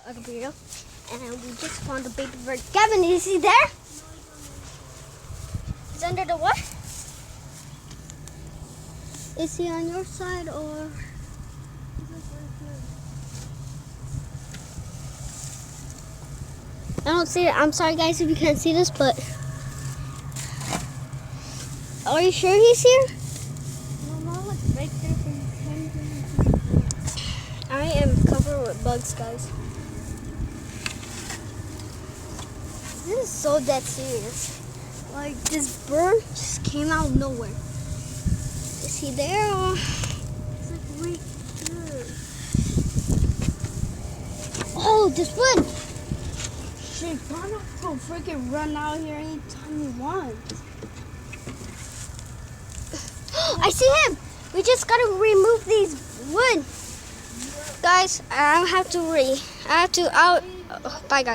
other video, and we just found the baby bird. Gavin, is he there? He's under the what? Is he on your side or? I don't see it. I'm sorry guys if you can't see this, but are you sure he's here? No, like right there from I am covered with bugs, guys. This is so dead serious. Like, this bird just came out of nowhere. Is he there or? It's like right there. Oh, this one! Shit, Ghana can freaking run out here anytime you want. I see him! We just gotta remove these wood. Guys, bye guys.